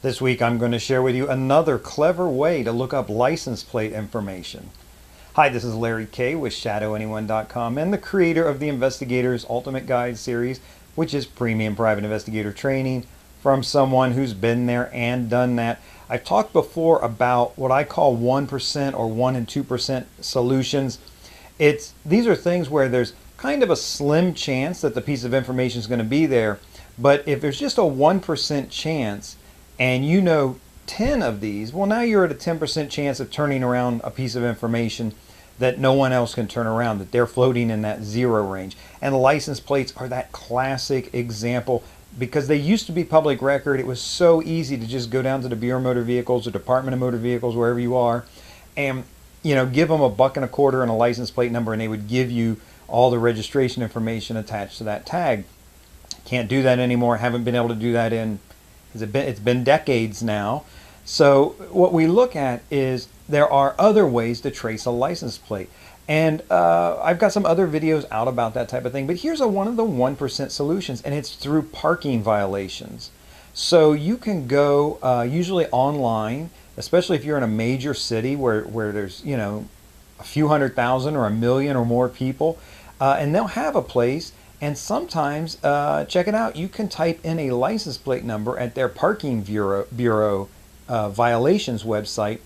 This week I'm going to share with you another clever way to look up license plate information. Hi, this is Larry Kaye with ShadowAnyone.com and the creator of the Investigator's Ultimate Guide series, which is premium private investigator training from someone who's been there and done that. I've talked before about what I call 1% or 1 and 2% solutions. These are things where there's kind of a slim chance that the piece of information is going to be there, but if there's just a 1% chance and you know 10 of these, well, now you're at a 10% chance of turning around a piece of information that no one else can turn around, that they're floating in that zero range. And license plates are that classic example because they used to be public record. It was so easy to just go down to the Bureau of Motor Vehicles or Department of Motor Vehicles, wherever you are, and give them $1.25 and a license plate number, and they would give you all the registration information attached to that tag. Can't do that anymore. Haven't been able to do that it's been decades now. So what we look at is there are other ways to trace a license plate. And I've got some other videos out about that type of thing. But here's one of the 1% solutions, and it's through parking violations. So you can go usually online, especially if you're in a major city where there's, a few 100,000 or 1 million or more people, and they'll have a place. And sometimes, check it out, you can type in a license plate number at their parking bureau violations website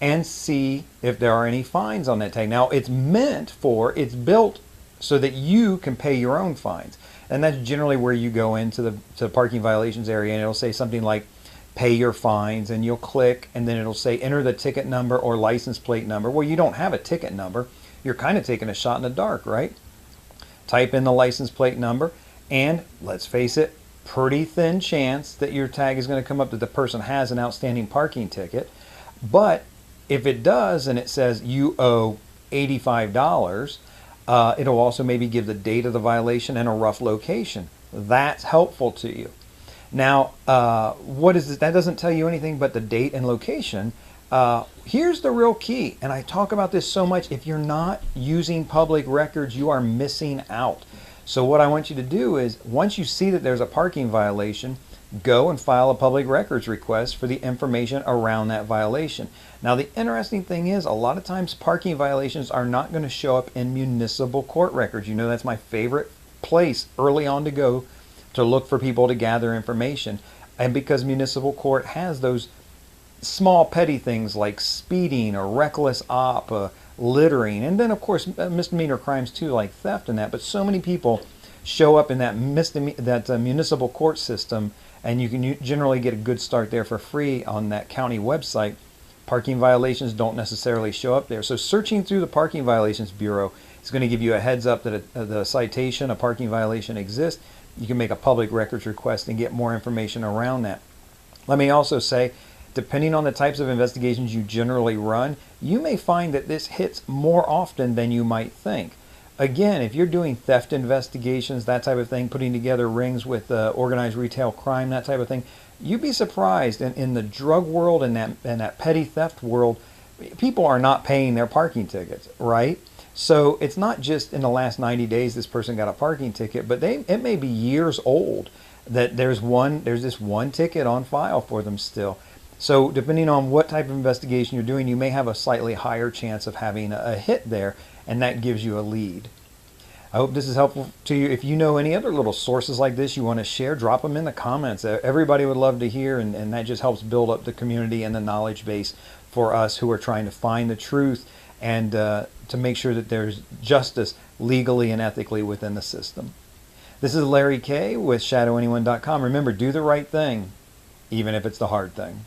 and see if there are any fines on that tag. Now, it's built so that you can pay your own fines. And that's generally where you go into the parking violations area, and it'll say something like, pay your fines, and you'll click, and then it'll say, enter the ticket number or license plate number. Well, you don't have a ticket number. You're kind of taking a shot in the dark, right? Type in the license plate number, and let's face it, pretty thin chance that your tag is going to come up that the person has an outstanding parking ticket. But if it does and it says you owe $85, it'll also maybe give the date of the violation and a rough location. That's helpful to you. Now, what is this? That doesn't tell you anything but the date and location. Here's the real key, and I talk about this so much. If you're not using public records, you are missing out. So what I want you to do is, once you see that there's a parking violation, go and file a public records request for the information around that violation. Now, the interesting thing is, a lot of times parking violations are not going to show up in municipal court records. That's my favorite place early on to go to look for people to gather information. And because municipal court has those small petty things like speeding or reckless littering, and then of course misdemeanor crimes too, like theft and that. But so many people show up in that municipal court system, and you can generally get a good start there for free on that county website. Parking violations don't necessarily show up there. So searching through the Parking Violations Bureau is going to give you a heads up that the citation, a parking violation exists. You can make a public records request and get more information around that. Let me also say, depending on the types of investigations you generally run, you may find that this hits more often than you might think. Again, if you're doing theft investigations, that type of thing, putting together rings with organized retail crime, that type of thing, you'd be surprised. In the drug world and that petty theft world, people are not paying their parking tickets, right? So it's not just in the last 90 days this person got a parking ticket, but it may be years old that there's this one ticket on file for them still. So depending on what type of investigation you're doing, you may have a slightly higher chance of having a hit there, and that gives you a lead. I hope this is helpful to you. If you know any other little sources like this you want to share, drop them in the comments. Everybody would love to hear, and that just helps build up the community and the knowledge base for us who are trying to find the truth and to make sure that there's justice legally and ethically within the system. This is Larry Kaye with ShadowAnyone.com. Remember, do the right thing, even if it's the hard thing.